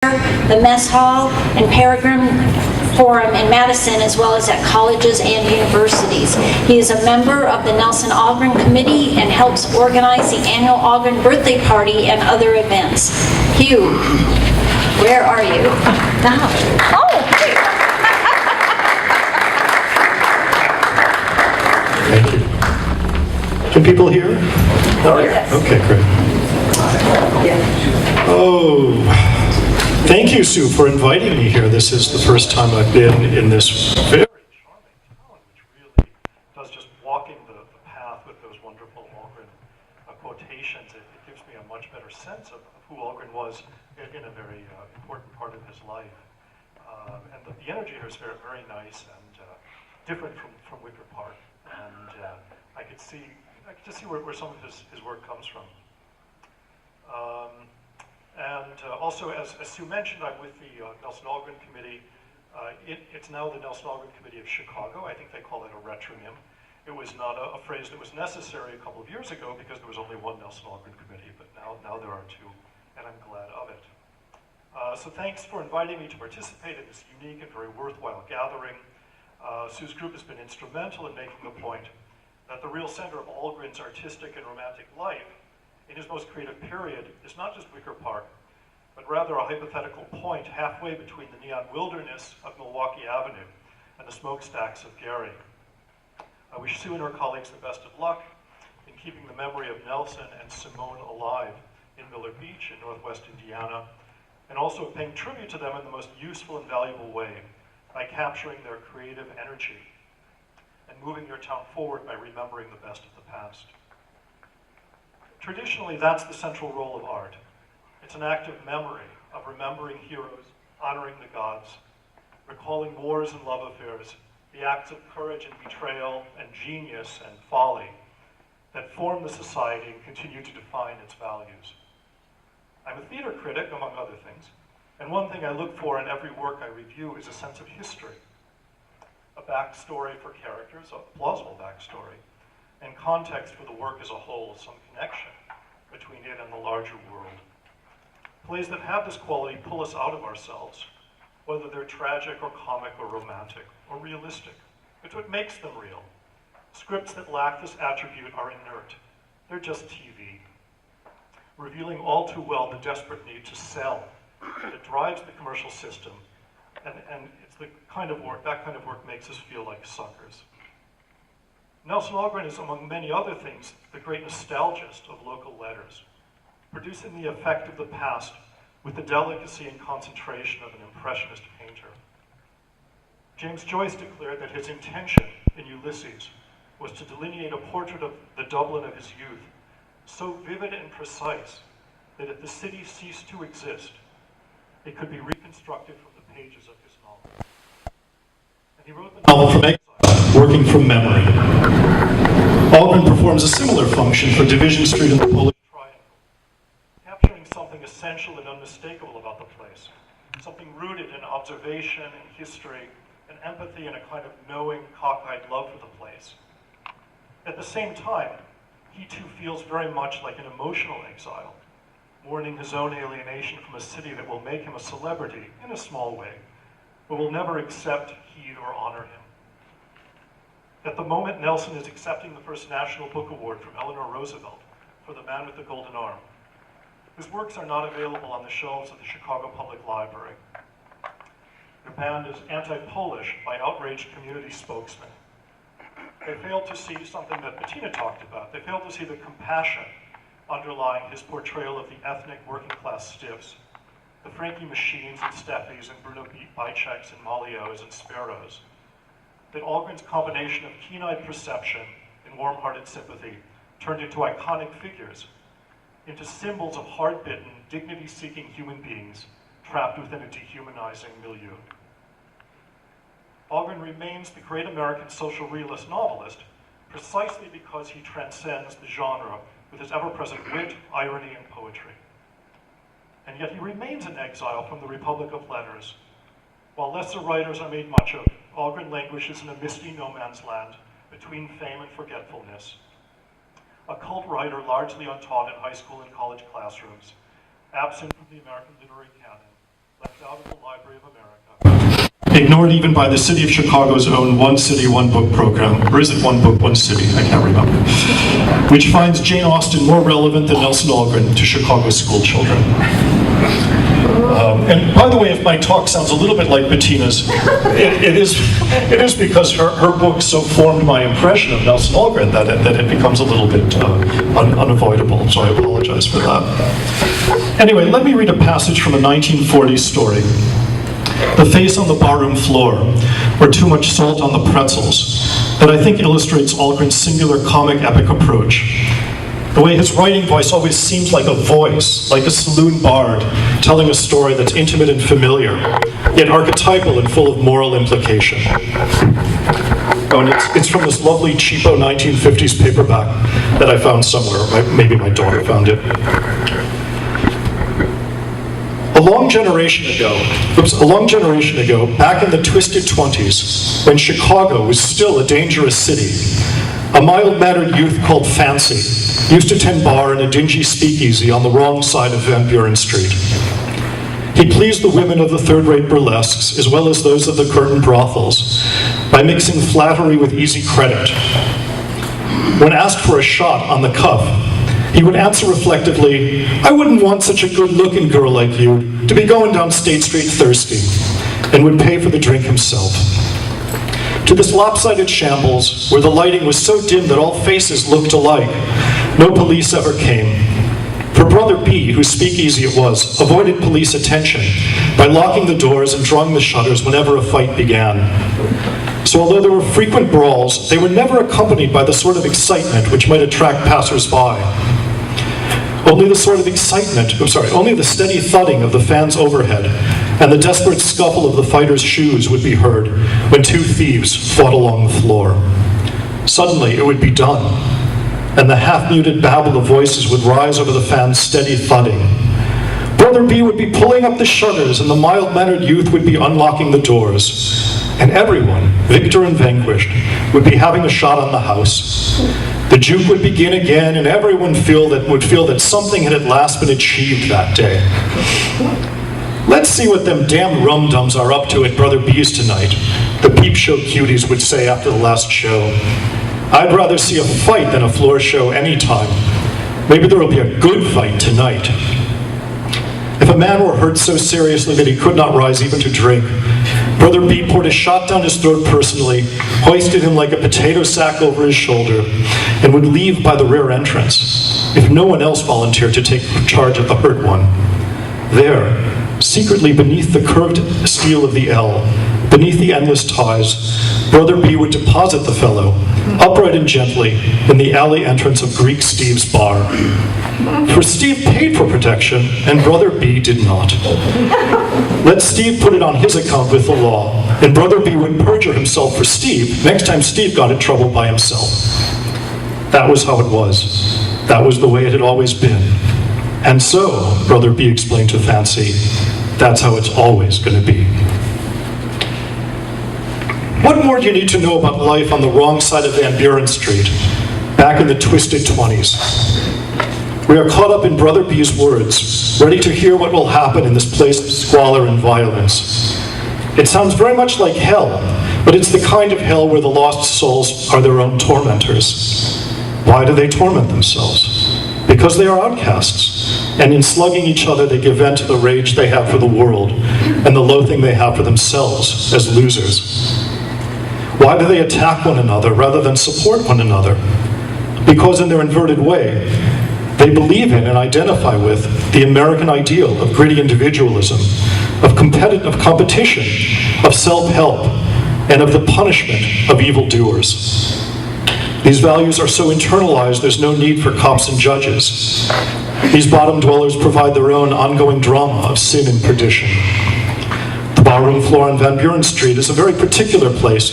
the Mess Hall, and Peregrine Forum in Madison, as well as at colleges and universities. He is a member of the Nelson Algren Committee and helps organize the annual Algren birthday party and other events. Hugh, where are you? Oh, hey. Thank you. Can people hear? Yes. Okay, great. Oh, thank you, Sue, for inviting me here. This is the first time I've been in this very charming town, which really does just walking the path with those wonderful Algren quotations. It gives me a much better sense of who Algren was in a very important part of his life. And the energy here is very, very nice and different from Wicker Park. And I could just see where some of his work comes from. Also, as Sue mentioned, I'm with the Nelson Algren Committee. It's now the Nelson Algren Committee of Chicago. I think they call it a retronym. It was not a phrase that was necessary a couple of years ago because there was only one Nelson Algren Committee, but now there are two, and I'm glad of it. So thanks for inviting me to participate in this unique and very worthwhile gathering. Sue's group has been instrumental in making the point that the real center of Algren's artistic and romantic life in his most creative period is not just Wicker Park, but rather a hypothetical point halfway between the neon wilderness of Milwaukee Avenue and the smokestacks of Gary. I wish Sue and her colleagues the best of luck in keeping the memory of Nelson and Simone alive in Miller Beach in Northwest Indiana, and also paying tribute to them in the most useful and valuable way by capturing their creative energy and moving your town forward by remembering the best of the past. Traditionally, that's the central role of art. It's an act of memory, of remembering heroes, honoring the gods, recalling wars and love affairs, the acts of courage and betrayal and genius and folly that form the society and continue to define its values. I'm a theater critic, among other things, and one thing I look for in every work I review is a sense of history, a backstory for characters, a plausible backstory, and context for the work as a whole, some connection between it and the larger world. Plays that have this quality pull us out of ourselves, whether they're tragic or comic or romantic or realistic. It's what makes them real. Scripts that lack this attribute are inert. They're just TV, revealing all too well the desperate need to sell that drives the commercial system, and it's the kind of work, that kind of work makes us feel like suckers. Nelson Algren is, among many other things, the great nostalgist of local letters, producing the effect of the past with the delicacy and concentration of an impressionist painter. James Joyce declared that his intention in Ulysses was to delineate a portrait of the Dublin of his youth, so vivid and precise that if the city ceased to exist, it could be reconstructed from the pages of his novel. And he wrote the novel from exile, working from memory. Algren performs a similar function for Division Street and the Polish Triangle, capturing something essential and unmistakable about the place, something rooted in observation and history and empathy and a kind of knowing, cockeyed love for the place. At the same time, he too feels very much like an emotional exile, mourning his own alienation from a city that will make him a celebrity in a small way, but will never accept, heed, or honor him. At the moment, Nelson is accepting the first National Book Award from Eleanor Roosevelt for The Man with the Golden Arm. His works are not available on the shelves of the Chicago Public Library. They're banned as anti-Polish by outraged community spokesmen. They failed to see something that Bettina talked about. They failed to see the compassion underlying his portrayal of the ethnic working-class stiffs, the Frankie Machines and Steffis and Bruno Bajceks and Malios and Sparrows. That Algren's combination of keen-eyed perception and warm-hearted sympathy turned into iconic figures, into symbols of hard-bitten, dignity-seeking human beings trapped within a dehumanizing milieu. Algren remains the great American social realist novelist precisely because he transcends the genre with his ever-present wit, irony, and poetry. And yet he remains in exile from the Republic of Letters. While lesser writers are made much of, Algren languishes in a misty no-man's land between fame and forgetfulness. A cult writer largely untaught in high school and college classrooms, absent from the American literary canon, out of the Library of America. Ignored even by the city of Chicago's own One City, One Book program, or is it One Book, One City? I can't remember. Which finds Jane Austen more relevant than Nelson Algren to Chicago school children. And by the way, if my talk sounds a little bit like Bettina's, it is because her book so formed my impression of Nelson Algren that it becomes a little bit unavoidable, so I apologize for that. Anyway, let me read a passage from a 1940s story. The Face on the Barroom Floor, or Too Much Salt on the Pretzels, that I think illustrates Algren's singular comic epic approach. The way his writing voice always seems like a voice, like a saloon bard, telling a story that's intimate and familiar, yet archetypal and full of moral implication. Oh, and it's from this lovely cheapo 1950s paperback that I found somewhere. Maybe my daughter found it. A long generation ago, back in the twisted 20s, when Chicago was still a dangerous city, a mild-mannered youth called Fancy used to tend bar in a dingy speakeasy on the wrong side of Van Buren Street. He pleased the women of the third-rate burlesques, as well as those of the curtain brothels, by mixing flattery with easy credit. When asked for a shot on the cuff, he would answer reflectively, "I wouldn't want such a good-looking girl like you to be going down State Street thirsty," and would pay for the drink himself. To this lopsided shambles, where the lighting was so dim that all faces looked alike, no police ever came. For Brother B, whose speakeasy it was, avoided police attention by locking the doors and drawing the shutters whenever a fight began. So although there were frequent brawls, they were never accompanied by the sort of excitement which might attract passers-by. Only the steady thudding of the fans overhead and the desperate scuffle of the fighters' shoes would be heard when two thieves fought along the floor. Suddenly it would be done, and the half-muted babble of voices would rise over the fans' steady thudding. Brother B would be pulling up the shutters, and the mild-mannered youth would be unlocking the doors. And everyone, victor and vanquished, would be having a shot on the house. The juke would begin again, and everyone would feel that something had at last been achieved that day. "Let's see what them damn rum-dums are up to at Brother B's tonight," the peep show cuties would say after the last show. "I'd rather see a fight than a floor show any time. Maybe there'll be a good fight tonight." If a man were hurt so seriously that he could not rise even to drink, Brother B poured a shot down his throat personally, hoisted him like a potato sack over his shoulder, and would leave by the rear entrance, if no one else volunteered to take charge of the hurt one. There, secretly beneath the curved steel of the L, beneath the endless ties, Brother B would deposit the fellow, upright and gently, in the alley entrance of Greek Steve's bar. For Steve paid for protection, and Brother B did not. Let Steve put it on his account with the law, and Brother B would perjure himself for Steve next time Steve got in trouble by himself. That was how it was. That was the way it had always been. And so, Brother B explained to Fancy, that's how it's always going to be. What more do you need to know about life on the wrong side of Van Buren Street, back in the twisted 20s? We are caught up in Brother B's words, ready to hear what will happen in this place of squalor and violence. It sounds very much like hell, but it's the kind of hell where the lost souls are their own tormentors. Why do they torment themselves? Because they are outcasts, and in slugging each other they give vent to the rage they have for the world and the loathing they have for themselves as losers. Why do they attack one another rather than support one another? Because in their inverted way, they believe in and identify with the American ideal of gritty individualism, of competition, of self-help, and of the punishment of evildoers. These values are so internalized there's no need for cops and judges. These bottom dwellers provide their own ongoing drama of sin and perdition. The barroom floor on Van Buren Street is a very particular place,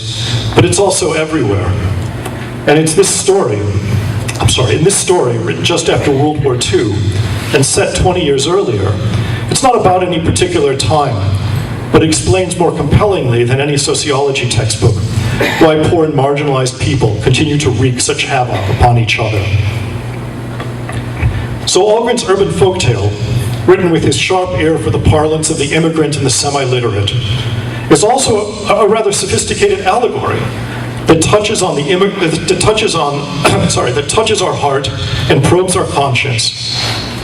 but it's also everywhere. And it's in this story, written just after World War II, and set 20 years earlier, it's not about any particular time, but explains more compellingly than any sociology textbook why poor and marginalized people continue to wreak such havoc upon each other. So Algren's urban folktale written with his sharp ear for the parlance of the immigrant and the semi-literate, is also a rather sophisticated allegory that touches on that touches our heart and probes our conscience,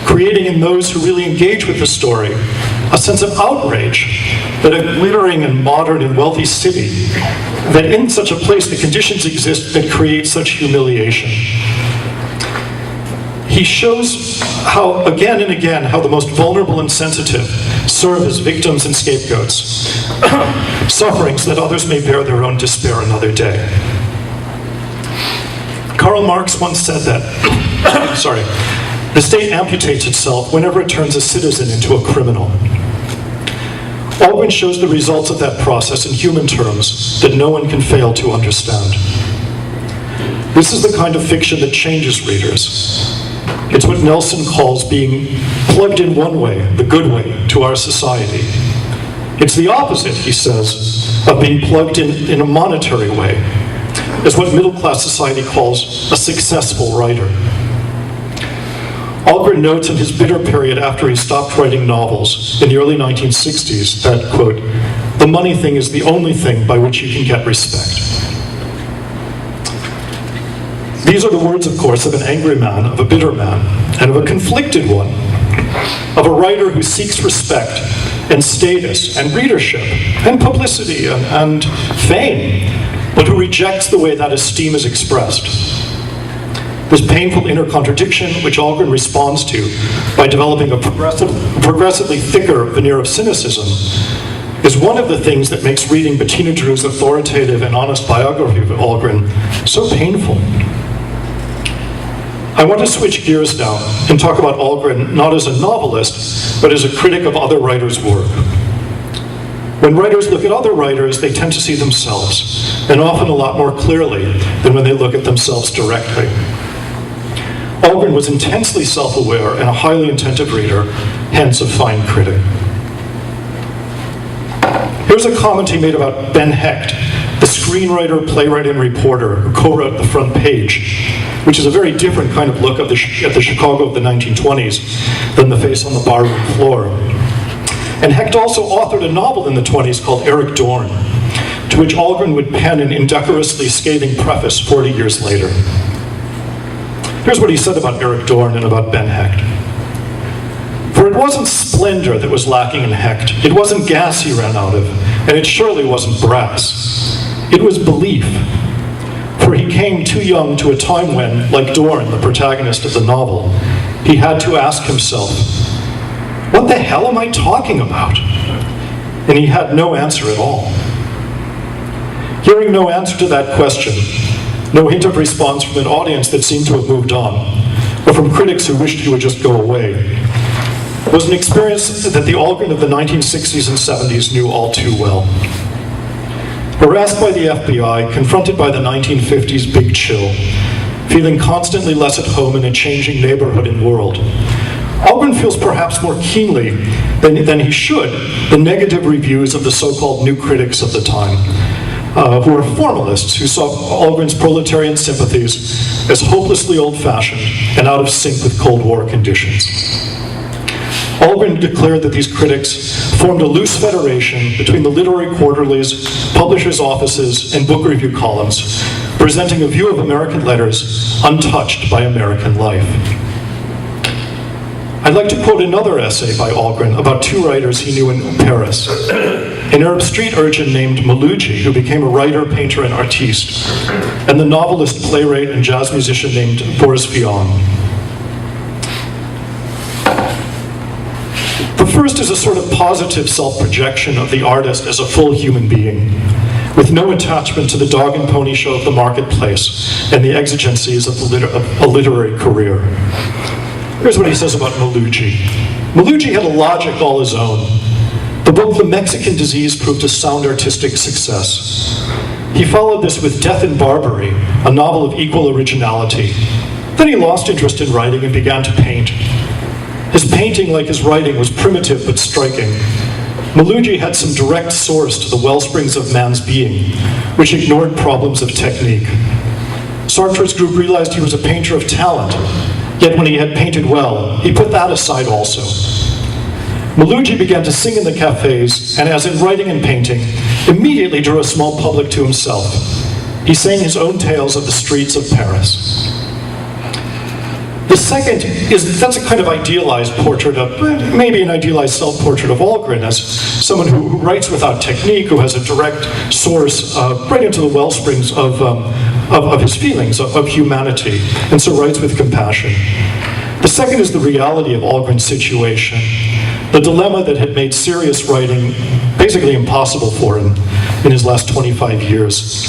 creating in those who really engage with the story a sense of outrage that a glittering and modern and wealthy city, that in such a place the conditions exist that create such humiliation. He shows how, again and again, how the most vulnerable and sensitive serve as victims and scapegoats, sufferings that others may bear their own despair another day. Karl Marx once said that, the state amputates itself whenever it turns a citizen into a criminal. Algren shows the results of that process in human terms that no one can fail to understand. This is the kind of fiction that changes readers. It's what Nelson calls being plugged in one way, the good way, to our society. It's the opposite, he says, of being plugged in a monetary way. It's what middle-class society calls a successful writer. Algren notes in his bitter period after he stopped writing novels in the early 1960s that, quote, "the money thing is the only thing by which you can get respect." These are the words, of course, of an angry man, of a bitter man, and of a conflicted one, of a writer who seeks respect and status and readership and publicity and fame, but who rejects the way that esteem is expressed. This painful inner contradiction, which Algren responds to by developing a progressively thicker veneer of cynicism, is one of the things that makes reading Bettina Drew's authoritative and honest biography of Algren so painful. I want to switch gears now and talk about Algren not as a novelist, but as a critic of other writers' work. When writers look at other writers, they tend to see themselves, and often a lot more clearly than when they look at themselves directly. Algren was intensely self-aware and a highly attentive reader, hence a fine critic. Here's a comment he made about Ben Hecht, the screenwriter, playwright, and reporter who co-wrote The Front Page, which is a very different kind of look at the Chicago of the 1920s than The Face on the Barroom Floor. And Hecht also authored a novel in the 20s called Eric Dorn, to which Algren would pen an indecorously scathing preface 40 years later. Here's what he said about Eric Dorn and about Ben Hecht. "For it wasn't splendor that was lacking in Hecht. It wasn't gas he ran out of, and it surely wasn't brass. It was belief. For he came too young to a time when, like Dorn, the protagonist of the novel, he had to ask himself, 'What the hell am I talking about?' And he had no answer at all." Hearing no answer to that question, no hint of response from an audience that seemed to have moved on, or from critics who wished he would just go away, was an experience that the Algren of the 1960s and 70s knew all too well. Harassed by the FBI, confronted by the 1950s big chill, feeling constantly less at home in a changing neighborhood and world, Algren feels perhaps more keenly than he should the negative reviews of the so-called new critics of the time, who were formalists who saw Algren's proletarian sympathies as hopelessly old-fashioned and out of sync with Cold War conditions. Algren declared that these critics formed a loose federation between the literary quarterlies, publishers' offices, and book review columns, presenting a view of American letters untouched by American life. I'd like to quote another essay by Algren about two writers he knew in Paris. An Arab street urchin named Malouji, who became a writer, painter, and artiste, and the novelist, playwright, and jazz musician named Boris Vian. The first is a sort of positive self-projection of the artist as a full human being, with no attachment to the dog and pony show of the marketplace and the exigencies of a literary career. Here's what he says about Malouji. Malouji had a logic all his own. The book The Mexican Disease proved a sound artistic success. He followed this with Death in Barbary, a novel of equal originality. Then he lost interest in writing and began to paint. His painting, like his writing, was primitive but striking. Malouji had some direct source to the wellsprings of man's being, which ignored problems of technique. Sartre's group realized he was a painter of talent, yet when he had painted well, he put that aside also. Malugi began to sing in the cafes, and as in writing and painting, immediately drew a small public to himself. He sang his own tales of the streets of Paris. The second that's a kind of idealized portrait of, maybe an idealized self-portrait of Algren as someone who writes without technique, who has a direct source right into the well springs of his feelings, of humanity, and so writes with compassion. The second is the reality of Algren's situation, the dilemma that had made serious writing basically impossible for him in his last 25 years.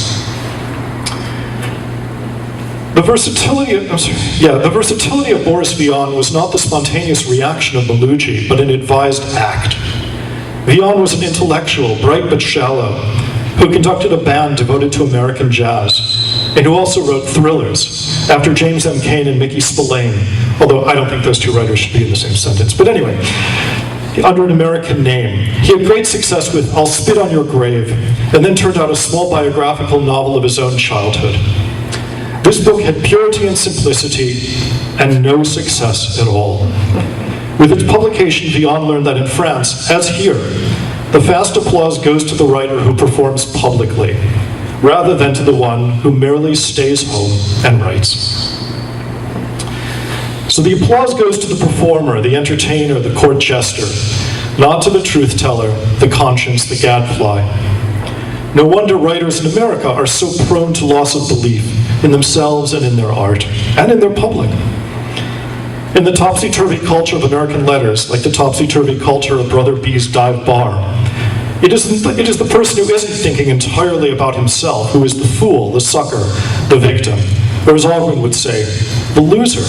The versatility of Boris Vian was not the spontaneous reaction of Malugi, but an advised act. Vian was an intellectual, bright but shallow, who conducted a band devoted to American jazz, and who also wrote thrillers after James M. Cain and Mickey Spillane, although I don't think those two writers should be in the same sentence. But anyway, under an American name. He had great success with I'll Spit on Your Grave, and then turned out a small biographical novel of his own childhood. This book had purity and simplicity, and no success at all. With its publication, Vian learned that in France, as here, the fast applause goes to the writer who performs publicly, rather than to the one who merely stays home and writes. So the applause goes to the performer, the entertainer, the court jester, not to the truth teller, the conscience, the gadfly. No wonder writers in America are so prone to loss of belief in themselves and in their art, and in their public. In the topsy-turvy culture of American letters, like the topsy-turvy culture of Brother B's dive bar, it is the person who isn't thinking entirely about himself who is the fool, the sucker, the victim, or as Algren would say, the loser.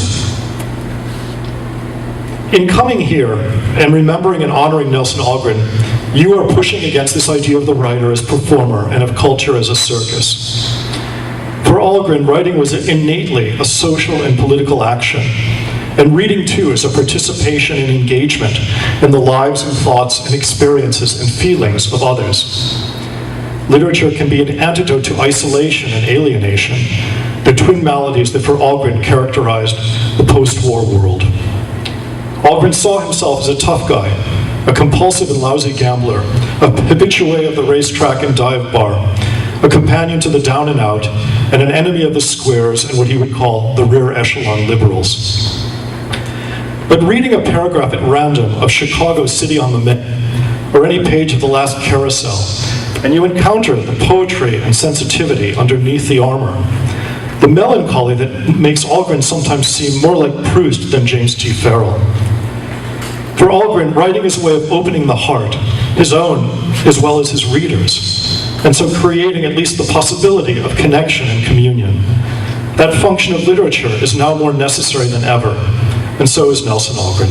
In coming here and remembering and honoring Nelson Algren, you are pushing against this idea of the writer as performer and of culture as a circus. For Algren, writing was innately a social and political action, and reading too is a participation and engagement in the lives and thoughts and experiences and feelings of others. Literature can be an antidote to isolation and alienation, the twin maladies that for Algren characterized the post-war world. Algren saw himself as a tough guy, a compulsive and lousy gambler, a habitué of the racetrack and dive bar, a companion to the down and out, and an enemy of the squares and what he would call the rear echelon liberals. But reading a paragraph at random of Chicago City on the Mint, or any page of The Last Carousel, and you encounter the poetry and sensitivity underneath the armor, the melancholy that makes Algren sometimes seem more like Proust than James T. Farrell. For Algren, writing is a way of opening the heart, his own as well as his readers', and so creating at least the possibility of connection and communion. That function of literature is now more necessary than ever, and so is Nelson Algren.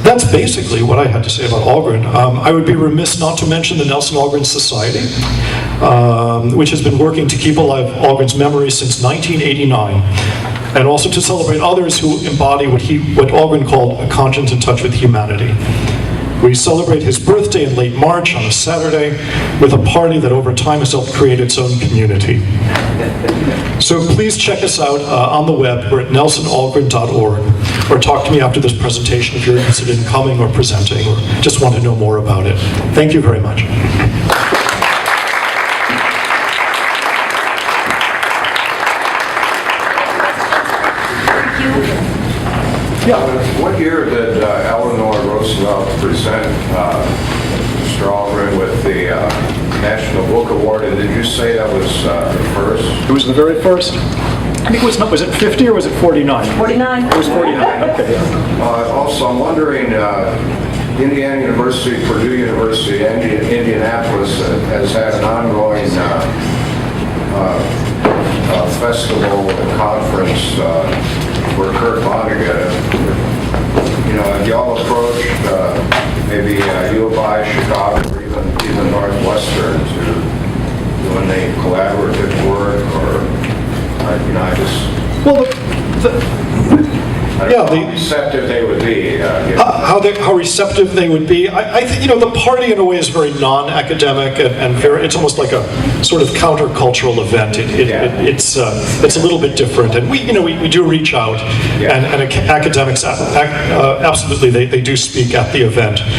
That's basically what I had to say about Algren. I would be remiss not to mention the Nelson Algren Society, which has been working to keep alive Algren's memory since 1989, and also to celebrate others who embody what Algren called a conscience in touch with humanity. We celebrate his birthday in late March on a Saturday with a party that over time has helped create its own community. So please check us out on the web. We're at nelsonalgren.org, or talk to me after this presentation if you're interested in coming or presenting or just want to know more about it. Thank you very much. What year did Eleanor Roosevelt present Mr. Algren with the National Book Award? And did you say that was the first? It was the very first. I think was it 50 or was it 49? 49. It was 49, okay. Also, I'm wondering, Indiana University, Purdue University, Indianapolis has had an ongoing festival and conference for Kurt Vonnegut. You know, have y'all approached maybe U of I, Chicago, or even Northwestern to do any collaborative work, or you know, I just. Well, Yeah, how receptive they would be. how receptive they would be. I think, the party in a way is very non-academic and very, it's almost like a sort of countercultural event. It's a little bit different, and we do reach out, and academics absolutely they do speak at the event.